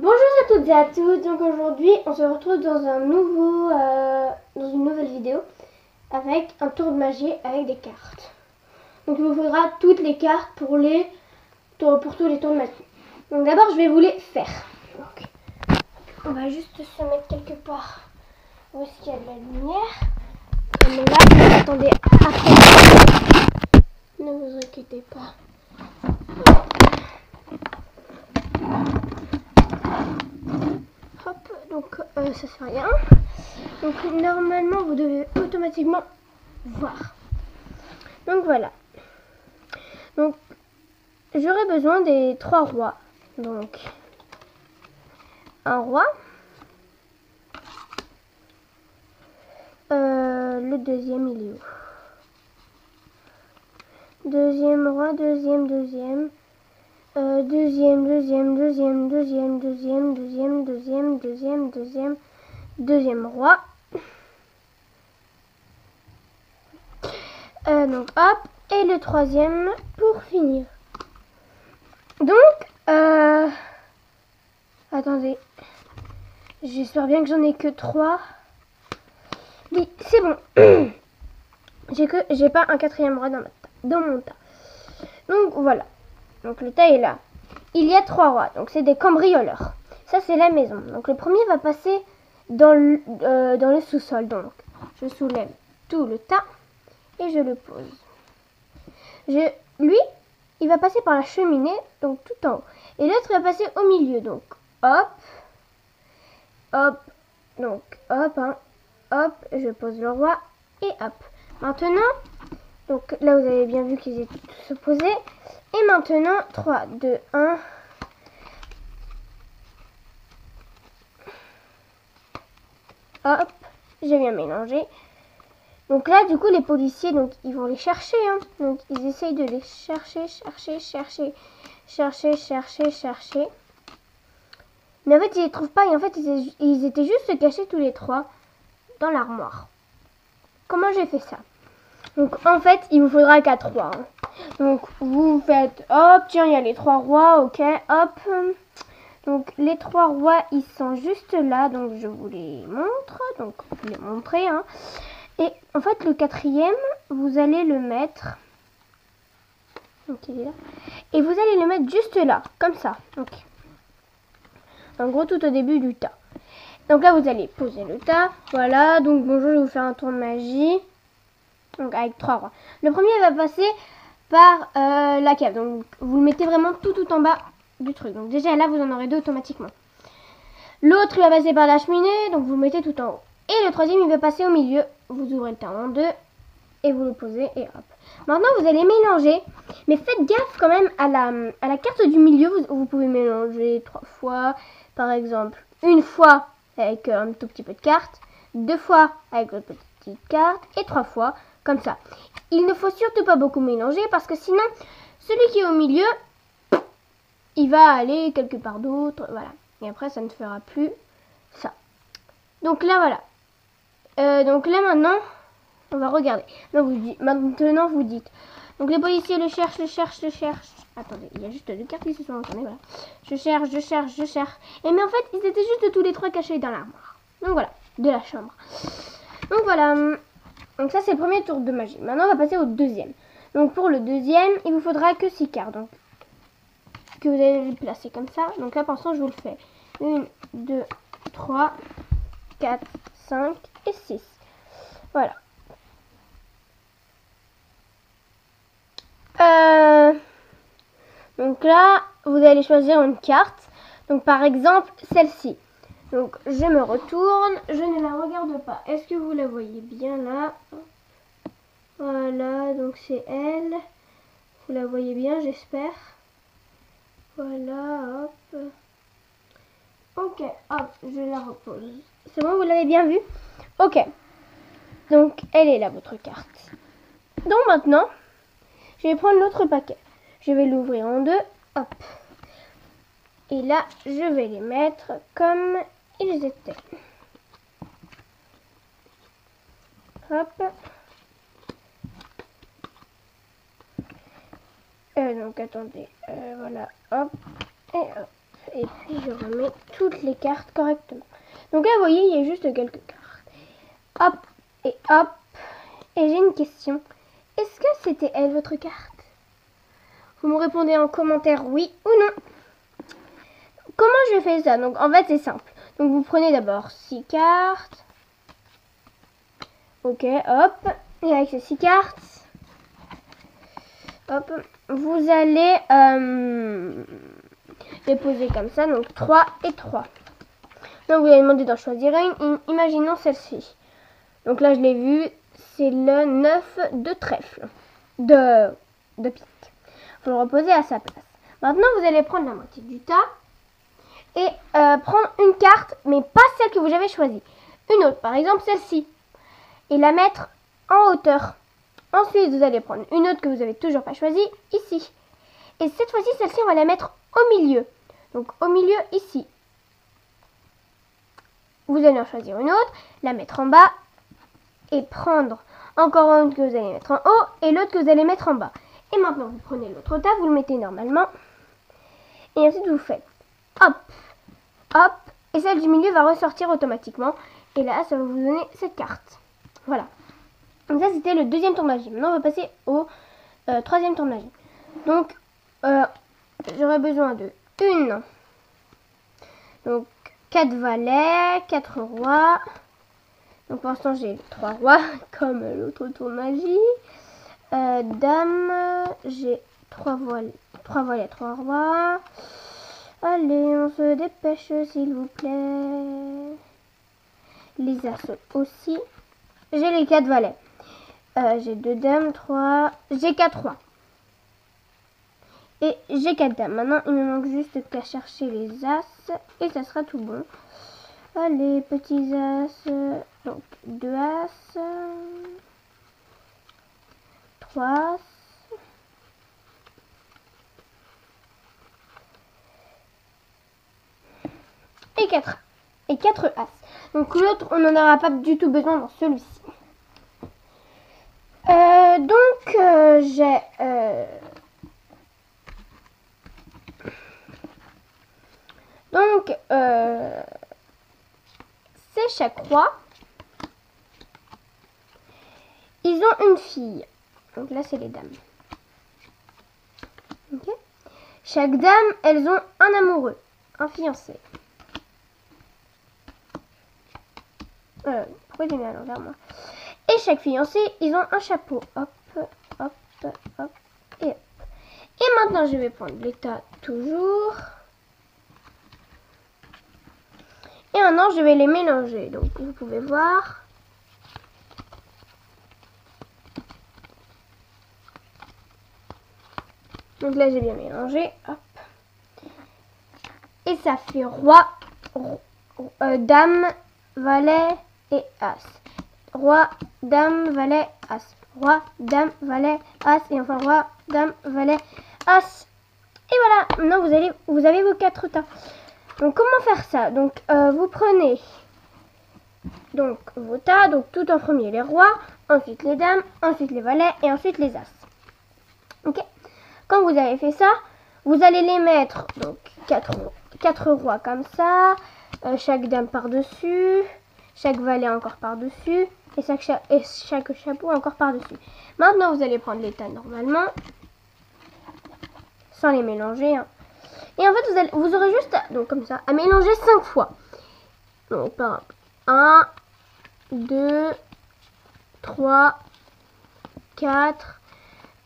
Bonjour à toutes et à tous, donc aujourd'hui on se retrouve dans dans une nouvelle vidéo avec un tour de magie avec des cartes. Donc il vous faudra toutes les cartes pour tous les tours de magie. Donc d'abord je vais vous les faire. Donc, on va juste se mettre quelque part où est-ce qu'il y a de la lumière. Comme là, vous attendez après. Ne vous inquiétez pas. Hop, donc ça fait rien. Donc normalement vous devez automatiquement voir. Donc voilà. Donc j'aurai besoin des 3 rois. Donc un roi. Le deuxième il est où? Deuxième roi, deuxième. Deuxième roi. Donc hop, et le troisième pour finir. Donc, attendez, j'espère bien que j'en ai que 3. Oui, c'est bon. J'ai pas un quatrième roi dans mon tas. Donc voilà. Donc le tas est là. Il y a 3 rois. Donc c'est des cambrioleurs. Ça c'est la maison. Donc le premier va passer dans le sous-sol. Donc je soulève tout le tas et je le pose. Lui, il va passer par la cheminée, donc tout en haut. Et l'autre va passer au milieu. Donc hop, hop, donc hop, hein, hop, je pose le roi et hop. Maintenant, donc là vous avez bien vu qu'ils étaient tous opposés. Et maintenant, 3, 2, 1. Hop, j'ai bien mélangé. Donc là, du coup, les policiers, donc ils vont les chercher. Hein. Donc ils essayent de les chercher. Mais en fait, ils les trouvent pas. Et en fait, ils étaient juste cachés tous les 3 dans l'armoire. Comment j'ai fait ça? Donc en fait, il vous faudra qu'à 3. Hein. Donc vous faites, hop, tiens, il y a les 3 rois, ok, hop. Donc les 3 rois, ils sont juste là, donc je vous les montre. Donc je vous les montrer. Hein. Et en fait, le quatrième, vous allez le mettre. Donc il est là. Et vous allez le mettre juste là, comme ça. Donc, en gros, tout au début du tas. Donc là, vous allez poser le tas. Voilà, donc bonjour, je vais vous faire un tour de magie. Donc avec 3 rois. Le premier va passer par la cave. Donc vous le mettez vraiment tout en bas du truc. Donc déjà là, vous en aurez 2 automatiquement. L'autre, il va passer par la cheminée. Donc vous le mettez tout en haut. Et le troisième, il va passer au milieu. Vous ouvrez le tas en 2 et vous le posez et hop. Maintenant, vous allez mélanger. Mais faites gaffe quand même à la carte du milieu. Vous pouvez mélanger 3 fois. Par exemple, une fois avec un tout petit peu de carte. 2 fois avec votre petite carte. Et 3 fois comme ça. Il ne faut surtout pas beaucoup mélanger parce que sinon, celui qui est au milieu, il va aller quelque part d'autre. Voilà. Et après, ça ne fera plus ça. Donc là, voilà. Donc là, maintenant, on va regarder. Donc, maintenant, vous dites. Donc les policiers le cherchent. Attendez, il y a juste 2 cartes qui se sont enchaînées. Voilà. Je cherche. Et mais en fait, ils étaient juste tous les 3 cachés dans l'armoire. Donc voilà, de la chambre. Donc voilà. Donc ça c'est le premier tour de magie. Maintenant on va passer au deuxième. Donc pour le deuxième, il vous faudra que 6 cartes. Donc que vous allez les placer comme ça. Donc là pour l'instant je vous le fais. 1, 2, 3, 4, 5 et 6. Voilà. Donc là, vous allez choisir une carte. Donc par exemple celle-ci. Donc je me retourne, je ne la regarde pas. Est-ce que vous la voyez bien là? Voilà, donc c'est elle. Vous la voyez bien, j'espère. Voilà, hop. Ok, hop, je la repose. C'est bon, vous l'avez bien vu? Ok. Donc, elle est là, votre carte. Donc maintenant, je vais prendre l'autre paquet. Je vais l'ouvrir en 2. Hop. Et là, je vais les mettre comme ils étaient. Hop. Donc attendez, voilà, hop, et hop. Et puis je remets toutes les cartes correctement. Donc là, vous voyez, il y a juste quelques cartes. Hop et hop. Et j'ai une question. Est-ce que c'était elle votre carte? Vous me répondez en commentaire oui ou non. Comment je fais ça? Donc en fait c'est simple. Donc vous prenez d'abord 6 cartes. Ok, hop. Et avec ces 6 cartes, hop, vous allez les poser comme ça. Donc 3 et 3. Donc vous allez demander d'en choisir une. Imaginons celle-ci. Donc là je l'ai vue. C'est le 9 de trèfle. De pique. Il faut le reposer à sa place. Maintenant vous allez prendre la moitié du tas. Et prendre une carte, mais pas celle que vous avez choisie. Une autre, par exemple celle-ci. Et la mettre en hauteur. Ensuite, vous allez prendre une autre que vous n'avez toujours pas choisie, ici. Et cette fois-ci, celle-ci, on va la mettre au milieu. Donc au milieu, ici. Vous allez en choisir une autre, la mettre en bas. Et prendre encore une que vous allez mettre en haut et l'autre que vous allez mettre en bas. Et maintenant, vous prenez l'autre tas, vous le mettez normalement. Et ensuite, vous faites hop, hop, et celle du milieu va ressortir automatiquement. Et là, ça va vous donner cette carte. Voilà. Donc ça, c'était le deuxième tour de magie. Maintenant, on va passer au troisième tour de magie. Donc, j'aurai besoin de une. Donc, 4 valets, 4 rois. Donc, pour l'instant, j'ai 3 rois, comme l'autre tour de magie. Dame, j'ai 3 valets, 3 rois. Allez, on se dépêche, s'il vous plaît. Les as aussi. J'ai les 4 valets. J'ai 2 dames, 3. J'ai 4 rois. Et j'ai 4 dames. Maintenant, il me manque juste qu'à chercher les as. Et ça sera tout bon. Allez, petits as. Donc, 2 as. 3 as. Et 4 as. Donc l'autre, on n'en aura pas du tout besoin dans celui-ci. J'ai... c'est chaque roi. Ils ont une fille. Donc là, c'est les dames. Okay. Chaque dame, elles ont un amoureux, un fiancé. Pourquoi j'ai mis à l'envers, moi? Et chaque fiancé, ils ont un chapeau. Hop, hop, hop, et hop. Et maintenant, je vais prendre l'état toujours. Et maintenant, je vais les mélanger. Donc, vous pouvez voir. Donc là, j'ai bien mélangé. Hop. Et ça fait roi, dame, valet et as. Roi, dame, valet, as. Roi, dame, valet, as. Et enfin, roi, dame, valet, as. Et voilà. Maintenant, vous avez vos 4 tas. Donc, comment faire ça? Donc, vous prenez donc vos tas. Donc, tout en premier, les rois. Ensuite, les dames. Ensuite, les valets. Et ensuite, les as. Ok. Quand vous avez fait ça, vous allez les mettre, donc 4 rois comme ça, chaque dame par-dessus, chaque valet encore par-dessus, et chaque chapeau encore par-dessus. Maintenant, vous allez prendre les tas normalement, sans les mélanger. Hein. Et en fait, vous aurez juste, donc comme ça, à mélanger 5 fois. Donc, par exemple, 1, 2, 3, 4...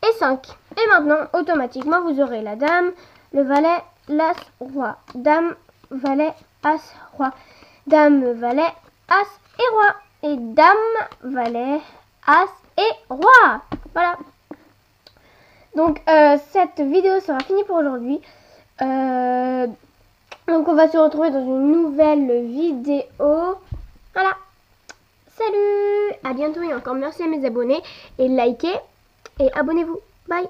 et 5. Et maintenant, automatiquement, vous aurez la dame, le valet, l'as, roi. Dame, valet, as, roi. Dame, valet, as et roi. Et dame, valet, as et roi. Voilà. Donc, cette vidéo sera finie pour aujourd'hui. Donc, on va se retrouver dans une nouvelle vidéo. Voilà. Salut. À bientôt et encore merci à mes abonnés. Et likez et abonnez-vous. Bye.